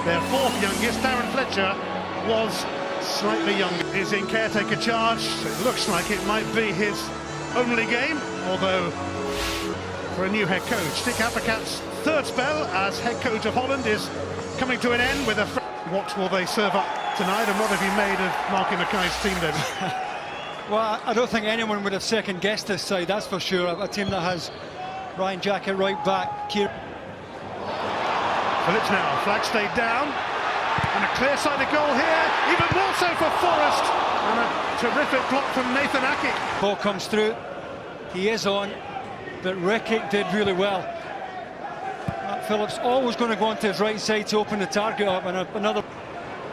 Their fourth youngest, Darren Fletcher, was slightly younger. Is in caretaker charge. It looks like it might be his only game, although for a new head coach. Dick Advocat's third spell as head coach of Holland is coming to an end with a... What will they serve up tonight, and what have you made of Malky Mackay's team then? Well, I don't think anyone would have second-guessed this side, that's for sure. A team that has Ryan Jack at right back, Kieran... Phillips now, flag stayed down, and a clear-sided goal here, even more so for Forrest, and a terrific block from Nathan Aki. Ball comes through, he is on, but Rekic did really well. Phillips always going to go onto his right side to open the target up, and another...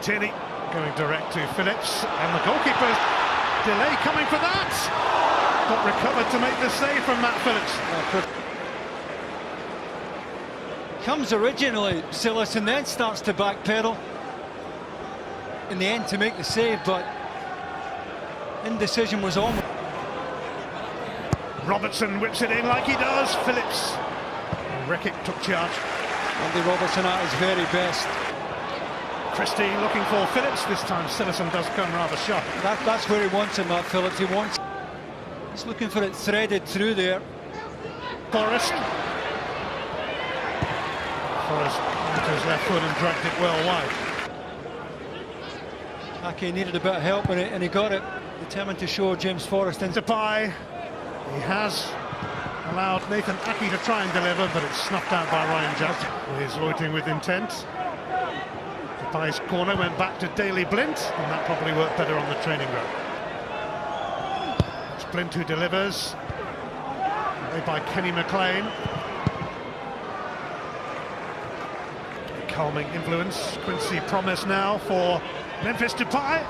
Tierney going direct to Phillips, and the goalkeeper's delay coming for that. Got recovered to make the save from Matt Phillips. Comes originally, Silas, and then starts to backpedal in the end to make the save, but indecision was on. Robertson whips it in like he does. Phillips. Rekic took charge. Andy Robertson at his very best. Christie looking for Phillips. This time Silerson does come rather sharp. That's where he wants him, Matt Phillips. He's looking for it threaded through there. Forrest onto his left foot and dragged it well wide. Mackay needed a bit of help in it, and he got it. Determined to show James Forrest in. Depay, he has allowed Nathan Aki to try and deliver, but it's snuffed out by Ryan Jack. He's loitering with intent. Depay's corner went back to Daley Blint, and that probably worked better on the training ground. It's Blint who delivers. Made by Kenny McLean. Calming influence. Quincy promise now for Memphis Depay.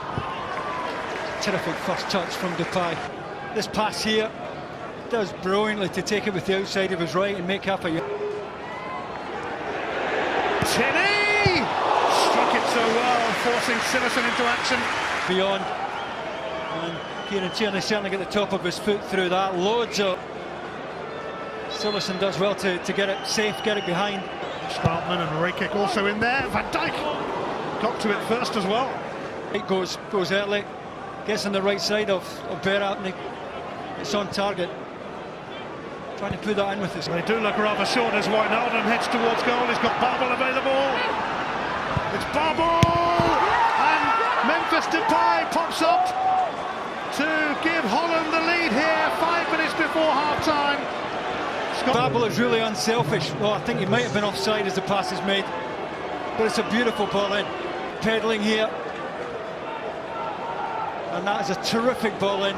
Terrific first touch from Depay. This pass here does brilliantly to take it with the outside of his right and make half a... Tierney! Struck it so well, forcing Silerson into action. Beyond. And Kieran Tierney certainly get the top of his foot through that. Loads of... Silerson does well to get it safe, get it behind. Startman and Rekic also in there. Van Dijk got to it first as well. It goes early, gets on the right side of Berat, and it's on target. Trying to put that in with this. They do look rather short as Wijnaldum heads towards goal. He's got Babel available. It's Babel! And Memphis Depay pops up to give Holland the lead here 5 minutes before half-time. Babel is really unselfish. Well, I think he might have been offside as the pass is made, but it's a beautiful ball in. Peddling here, and that is a terrific ball in.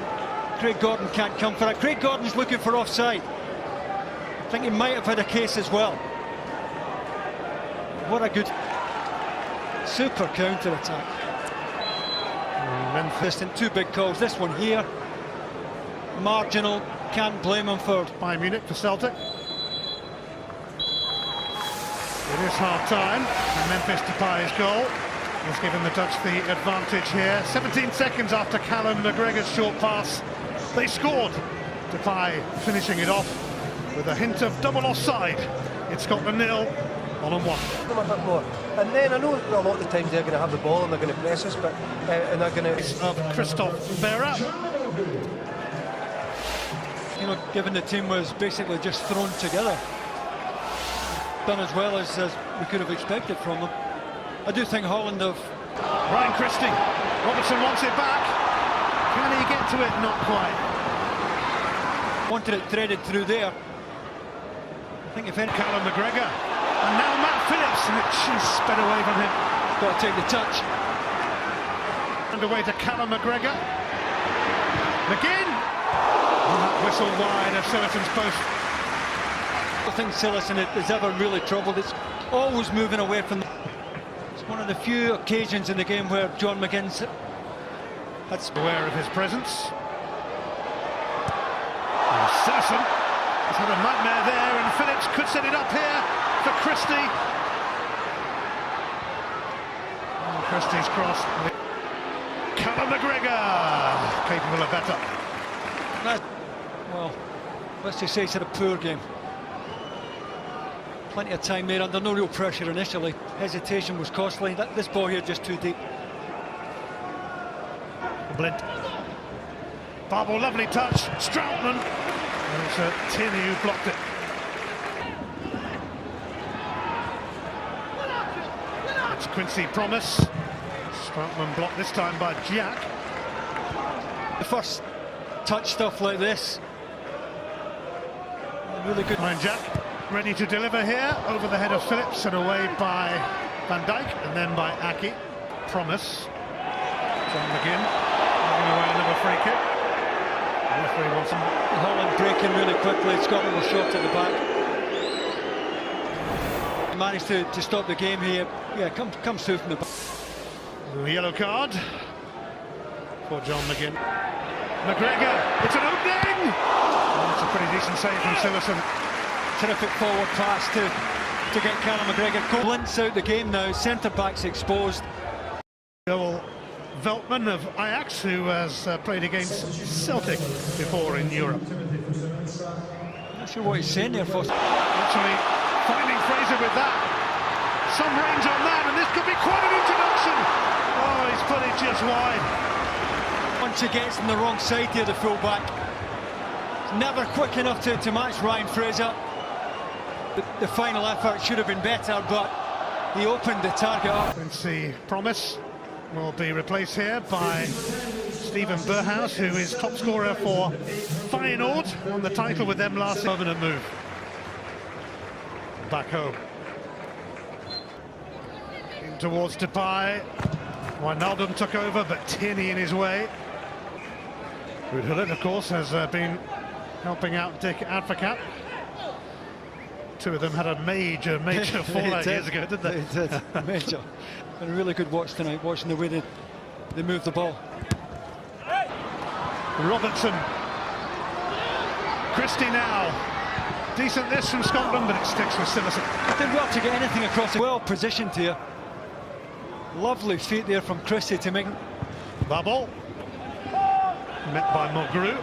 Craig Gordon can't come for it. Craig Gordon's looking for offside. I think he might have had a case as well. What a good super counter-attack. Memphis in two big calls. This one here, marginal. Can't blame him for Bayern Munich for Celtic. It is half-time, and Memphis Depay's goal has given the Dutch the advantage here. 17 seconds after Callum McGregor's short pass, they scored. Depay finishing it off with a hint of double offside. It's Scotland 0, Holland 1. A bit more, and then I know a lot of the times they're going to have the ball and they're going to press us, but and they're going to. Of Christophe Berat. You know, given the team was basically just thrown together, done as well as we could have expected from them. I do think Holland have... Ryan Christie, Robertson wants it back. Can he get to it? Not quite. Wanted it threaded through there. I think if any... Callum McGregor, and now Matt Phillips, and it just sped away from him. Got to take the touch. Underway to Callum McGregor. McGinn! And that whistle wide of Silerson's post. I don't think Silerson is ever really troubled. It's always moving away from the... It's one of the few occasions in the game where John McGinn's aware of his presence. And Silerson has had a nightmare there, and Phillips could set it up here for Christie. And Christie's cross. Callum McGregor, capable of better. Well, let's just say it's had a poor game. Plenty of time there, under no real pressure initially. Hesitation was costly. This ball here just too deep. Blint. Barble, lovely touch. Stroutman. It's Tierney who blocked it. It's Quincy Promise. Stroutman blocked this time by Jack. The first touch stuff like this. Really good. Ryan Jack ready to deliver here, over the head of Phillips and away by Van Dijk and then by Aki. Promise. John McGinn giving away another free kick. The referee wants him. Holland breaking really quickly. Scotland was shot at the back. Managed to stop the game here. Yeah, comes through from the back. The yellow card for John McGinn. McGregor, it's an opening! That's a pretty decent save from Sillerson. Terrific forward pass to get Callum McGregor. Blints out the game now, centre-back's exposed. Joel Veltman of Ajax, who has played against Celtic before in Europe. Not sure what he's saying there, Foster. Actually finding Fraser with that. Some range on that, and this could be quite an introduction. Oh, he's put it just wide. Once he gets on the wrong side here, the full-back. Never quick enough to match Ryan Fraser. The final effort should have been better, but he opened the target up. Quincy Promise will be replaced here by Stephen Burhouse, who is top scorer for Feyenoord, won the title with them last permanent move. Back home. In towards Depay. Wijnaldum took over, but Tierney in his way. Ruud Gullit, of course, has been helping out Dick Advocat. Two of them had a major fallout years ago, didn't they? They did, major. Been a really good watch tonight, watching the way they move the ball. Robertson. Christie now. Decent this from Scotland, but it sticks with Sillerson. Did well to get anything across. Well positioned here. Lovely feet there from Christie to make. Bubble. Met by Mulgrew.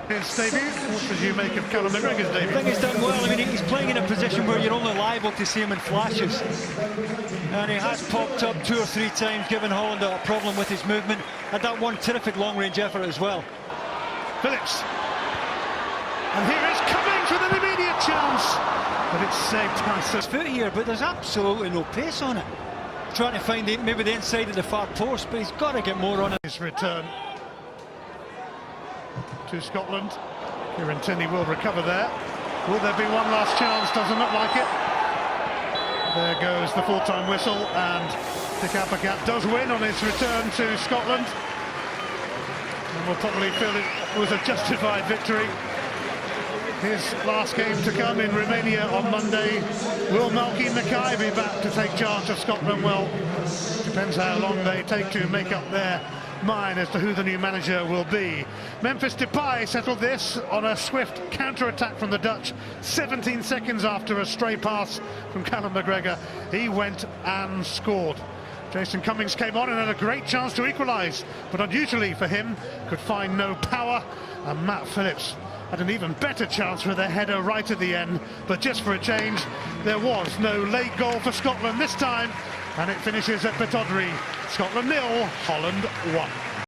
His debut. What did you make of Callum McGregor's debut? I think he's done well. I mean, he's playing in a position where you're only liable to see him in flashes. And he has popped up 2 or 3 times, giving Holland a problem with his movement. Had that one terrific long-range effort as well. Phillips. And here is Cummings with an immediate chance. But it's saved by His foot here, but there's absolutely no pace on it. Trying to find maybe the inside of the far post, but he's got to get more on it. His return to Scotland. Kieran Tierney will recover there. Will there be one last chance? Doesn't look like it. There goes the full-time whistle, and Dick Advocat does win on his return to Scotland. And will probably feel it was a justified victory. His last game to come in Romania on Monday. Will Malky Mackay be back to take charge of Scotland? Well, depends how long they take to make up their mind as to who the new manager will be. Memphis Depay settled this on a swift counter-attack from the Dutch. 17 seconds after a stray pass from Callum McGregor, he went and scored. Jason Cummings came on and had a great chance to equalise, but unusually for him, could find no power, and Matt Phillips had an even better chance with a header right at the end, but just for a change, there was no late goal for Scotland this time, and it finishes at Pittodrie. Scotland 0, Holland 1.